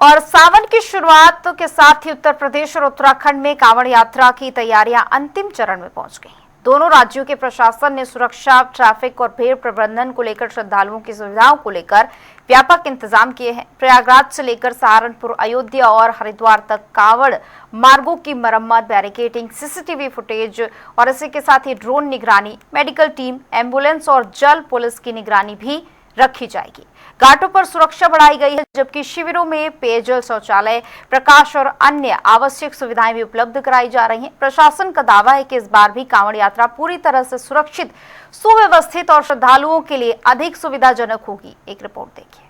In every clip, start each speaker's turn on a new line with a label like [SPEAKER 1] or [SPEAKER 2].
[SPEAKER 1] और सावन की शुरुआत के साथ ही उत्तर प्रदेश और उत्तराखंड में कांवड़ यात्रा की तैयारियां अंतिम चरण में पहुंच गई। दोनों राज्यों के प्रशासन ने सुरक्षा, ट्रैफिक और भीड़ प्रबंधन को लेकर श्रद्धालुओं की सुविधाओं को लेकर व्यापक इंतजाम किए हैं। प्रयागराज से लेकर सहारनपुर, अयोध्या और हरिद्वार तक कांवड़ मार्गों की मरम्मत, बैरिकेडिंग, सीसीटीवी फुटेज और इसी के साथ ही ड्रोन निगरानी, मेडिकल टीम, एम्बुलेंस और जल पुलिस की निगरानी भी रखी जाएगी। घाटों पर सुरक्षा बढ़ाई गई है, जबकि शिविरों में पेयजल, शौचालय, प्रकाश और अन्य आवश्यक सुविधाएं भी उपलब्ध कराई जा रही हैं। प्रशासन का दावा है कि इस बार भी कांवड़ यात्रा पूरी तरह से सुरक्षित, सुव्यवस्थित और श्रद्धालुओं के लिए अधिक सुविधाजनक होगी। एक रिपोर्ट देखिए।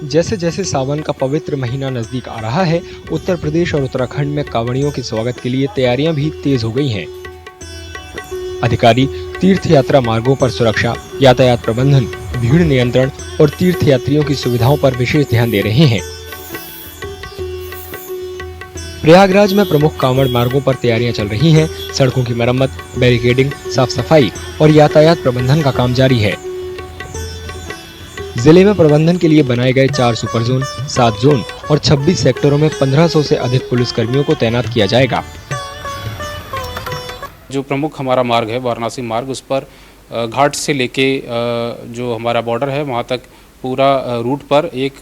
[SPEAKER 2] जैसे जैसे सावन का पवित्र महीना नजदीक आ रहा है, उत्तर प्रदेश और उत्तराखंड में कांवड़ियों के स्वागत के लिए तैयारियां भी तेज हो गई हैं। अधिकारी तीर्थ यात्रा मार्गों पर सुरक्षा, यातायात प्रबंधन, भीड़ नियंत्रण और तीर्थ यात्रियों की सुविधाओं पर विशेष ध्यान दे रहे हैं। प्रयागराज में प्रमुख कांवड़ मार्गों पर तैयारियां चल रही हैं। सड़कों की मरम्मत, बैरिकेडिंग, साफ सफाई और यातायात प्रबंधन का काम जारी है। जिले में प्रबंधन के लिए बनाए गए 4 सुपर जोन, 7 जोन और 26 सेक्टरों में 1500 से अधिक पुलिसकर्मियों को तैनात किया जाएगा।
[SPEAKER 3] जो प्रमुख हमारा मार्ग है वाराणसी मार्ग, उस पर घाट से लेके जो हमारा बॉर्डर है वहाँ तक पूरा रूट पर एक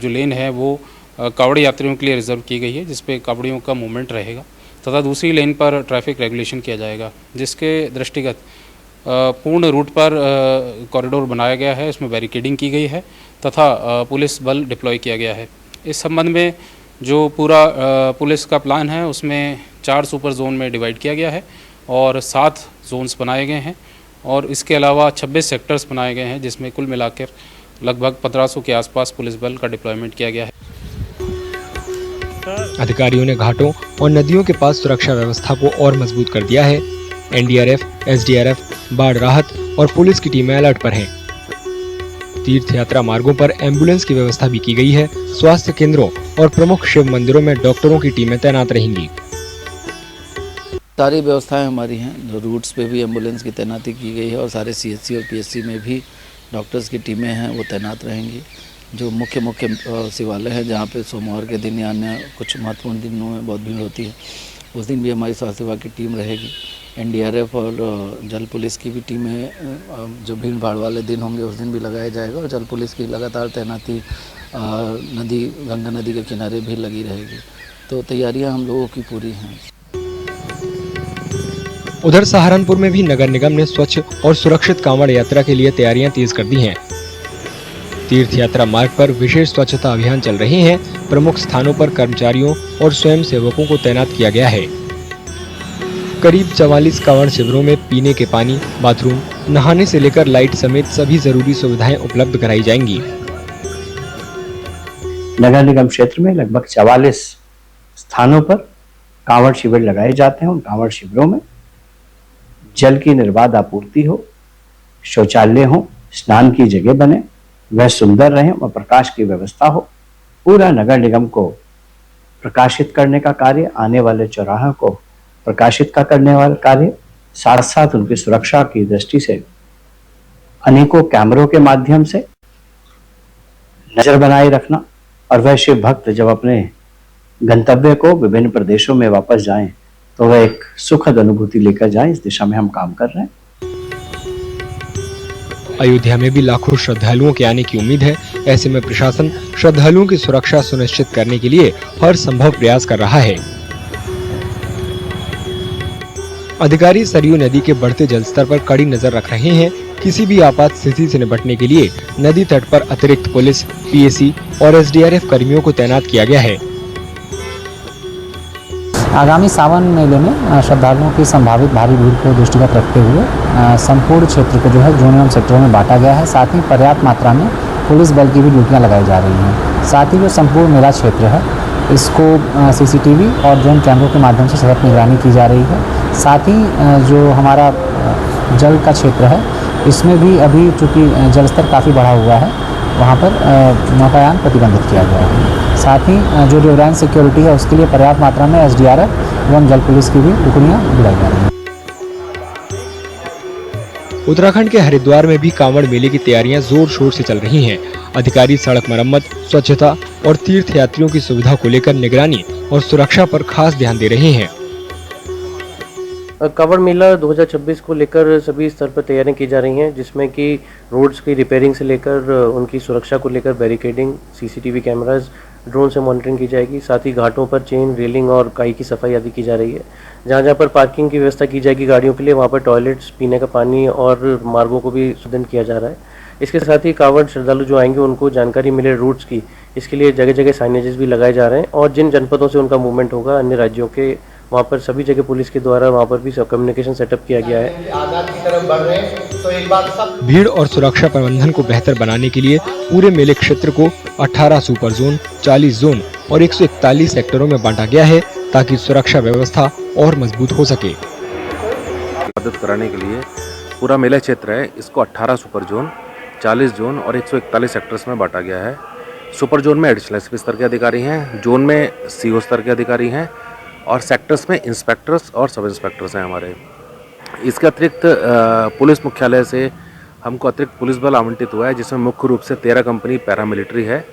[SPEAKER 3] जो लेन है वो कांवड़ यात्रियों के लिए रिजर्व की गई है, जिसपे कांवड़ियों का मूवमेंट रहेगा तथा दूसरी लेन पर ट्रैफिक रेगुलेशन किया जाएगा, जिसके दृष्टिगत पूर्ण रूट पर कॉरिडोर बनाया गया है। इसमें बैरिकेडिंग की गई है तथा पुलिस बल डिप्लॉय किया गया है। इस संबंध में जो पूरा पुलिस का प्लान है उसमें 4 सुपर जोन में डिवाइड किया गया है और 7 जोन्स बनाए गए हैं और इसके अलावा 26 सेक्टर्स बनाए गए हैं, जिसमें कुल मिलाकर लगभग 1500 के आसपास पुलिस बल का डिप्लॉयमेंट किया गया है।
[SPEAKER 2] अधिकारियों ने घाटों और नदियों के पास सुरक्षा व्यवस्था को और मजबूत कर दिया है। एनडीआरएफ, एसडीआरएफ, बाढ़ राहत और पुलिस की टीमें अलर्ट पर हैं। तीर्थ यात्रा मार्गों पर एम्बुलेंस की व्यवस्था भी की गई है। स्वास्थ्य केंद्रों और प्रमुख शिव मंदिरों में डॉक्टरों की टीमें तैनात रहेंगी।
[SPEAKER 4] सारी व्यवस्थाएं हमारी हैं। रूट्स पे भी एम्बुलेंस की तैनाती की गई है और सारे सीएचसी और पीएचसी में भी डॉक्टर्स की टीमें हैं, वो तैनात रहेंगी। जो मुख्य शिवालय है जहाँ पे सोमवार के दिन या अन्य कुछ महत्वपूर्ण दिनों में बहुत भीड़ होती है, उस दिन भी हमारी स्वास्थ्य विभाग की टीम रहेगी। एनडीआरएफ और जल पुलिस की भी टीमें जो भीड़ भाड़ वाले दिन होंगे उस दिन भी लगाया जाएगा और जल पुलिस की लगातार तैनाती गंगा नदी के किनारे भी लगी रहेगी। तो तैयारियाँ हम लोगों की पूरी हैं।
[SPEAKER 2] उधर सहारनपुर में भी नगर निगम ने स्वच्छ और सुरक्षित कांवड़ यात्रा के लिए तैयारियां तेज कर दी हैं। तीर्थ यात्रा मार्ग पर विशेष स्वच्छता अभियान चल रहे हैं। प्रमुख स्थानों पर कर्मचारियों और स्वयं सेवकों को तैनात किया गया है। करीब 44 कांवड़ शिविरों में पीने के पानी, बाथरूम, नहाने से लेकर लाइट समेत सभी जरूरी सुविधाएं उपलब्ध कराई जाएंगी।
[SPEAKER 5] नगर निगम क्षेत्र में लगभग 44 स्थानों पर कांवड़ शिविर लगाए जाते हैं। उन कांवड़ शिविरों में जल की निर्बाध आपूर्ति हो, शौचालय हो, स्नान की जगह बने, वह सुंदर रहे और प्रकाश की व्यवस्था हो। पूरा नगर निगम को प्रकाशित करने का कार्य, आने वाले चौराहों को प्रकाशित करने वाला कार्य, साथ साथ उनकी सुरक्षा की दृष्टि से अनेकों कैमरों के माध्यम से नजर बनाए रखना और वह शिव भक्त जब अपने गंतव्य को विभिन्न प्रदेशों में वापस जाएं तो वह एक सुखद अनुभूति लेकर जाए, इस दिशा में हम काम कर रहे हैं।
[SPEAKER 2] अयोध्या में भी लाखों श्रद्धालुओं के आने की उम्मीद है। ऐसे में प्रशासन श्रद्धालुओं की सुरक्षा सुनिश्चित करने के लिए हर संभव प्रयास कर रहा है। अधिकारी सरयू नदी के बढ़ते जलस्तर पर कड़ी नजर रख रहे हैं। किसी भी आपात स्थिति से निपटने के लिए नदी तट पर अतिरिक्त पुलिस, पीएसी और एसडीआरएफ कर्मियों को तैनात किया गया है।
[SPEAKER 6] आगामी सावन मेले में श्रद्धालुओं की संभावित भारी भीड़ को दृष्टिगत रखते हुए संपूर्ण क्षेत्र को जो है जोन एवं सेक्टरों में बांटा गया है। साथ ही पर्याप्त मात्रा में पुलिस बल की भी ड्यूटियां लगाई जा रही हैं। साथ ही जो संपूर्ण मेला क्षेत्र है इसको सीसीटीवी और ड्रोन कैमरों के माध्यम से सतत निगरानी की जा रही है। साथ ही जो हमारा जल का क्षेत्र है इसमें भी अभी चूँकि जलस्तर काफ़ी बढ़ा हुआ है, वहाँ पर नौकायान प्रतिबंधित किया गया है। साथ ही जो रिवराइन सिक्योरिटी है उसके लिए पर्याप्त मात्रा में एसडीआरएफ एवं जल पुलिस की भी टुकड़ियाँ बुलाई जा रही हैं।
[SPEAKER 2] उत्तराखंड के हरिद्वार में भी कांवड़ मेले की तैयारियां जोर शोर से चल रही हैं। अधिकारी सड़क मरम्मत, स्वच्छता और तीर्थ यात्रियों की सुविधा को लेकर निगरानी और सुरक्षा पर खास ध्यान दे रहे हैं।
[SPEAKER 7] कांवड़ मेला 2026 को लेकर सभी स्तर पर तैयारियां की जा रही हैं, जिसमें कि रोड्स की रिपेयरिंग से लेकर उनकी सुरक्षा को लेकर बैरिकेडिंग, सीसीटीवी कैमरास, ड्रोन से मॉनिटरिंग की जाएगी। साथ ही घाटों पर चेन, रेलिंग और काई की सफाई आदि की जा रही है। जहां जहां पर पार्किंग की व्यवस्था की जाएगी गाड़ियों के लिए, वहां पर टॉयलेट्स, पीने का पानी और मार्गों को भी सुदृढ़ किया जा रहा है। इसके साथ ही कांवड़ श्रद्धालु जो आएंगे उनको जानकारी मिले रूट्स की, इसके लिए जगह जगह साइनेजेस भी लगाए जा रहे हैं। और जिन जनपदों से उनका मूवमेंट होगा अन्य राज्यों के, वहाँ पर सभी जगह पुलिस के द्वारा वहाँ पर भी कम्युनिकेशन सेटअप किया गया है।
[SPEAKER 8] आजाद की तरफ बढ़ रहे हैं तो एक बात सब
[SPEAKER 2] भीड़ और सुरक्षा प्रबंधन को बेहतर बनाने के लिए पूरे मेले क्षेत्र को 18 सुपर जोन, 40 जोन और 141 सेक्टरों में बांटा गया है, ताकि सुरक्षा व्यवस्था और मजबूत हो सके।
[SPEAKER 9] मदद कराने के लिए पूरा मेला क्षेत्र है, इसको 18 सुपर जोन, 40 जोन और 141 सेक्टर्स में बांटा गया है। सुपर जोन में एडिशनल एसपी स्तर के अधिकारी हैं, जोन में सीओ स्तर के अधिकारी हैं और सेक्टर्स में इंस्पेक्टर्स और सब इंस्पेक्टर्स हैं हमारे। इसके अतिरिक्त पुलिस मुख्यालय से हमको अतिरिक्त पुलिस बल आवंटित हुआ है, जिसमें मुख्य रूप से 13 कंपनी पैरामिलिट्री है,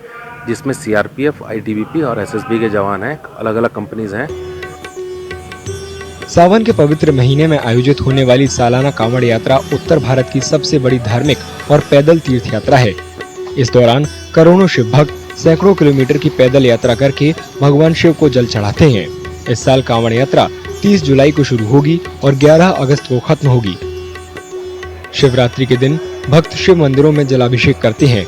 [SPEAKER 9] जिसमें सीआरपीएफ, आईटीबीपी और एसएसबी के जवान हैं। अलग अलग कंपनीज हैं।
[SPEAKER 2] सावन के पवित्र महीने में आयोजित होने वाली सालाना कांवड़ यात्रा उत्तर भारत की सबसे बड़ी धार्मिक और पैदल तीर्थ यात्रा है। इस दौरान करोड़ों शिव भक्त सैकड़ों किलोमीटर की पैदल यात्रा करके भगवान शिव को जल चढ़ाते हैं। इस साल कांवड़ यात्रा 30 जुलाई को शुरू होगी और 11 अगस्त को खत्म होगी। शिवरात्रि के दिन भक्त शिव मंदिरों में जलाभिषेक करते हैं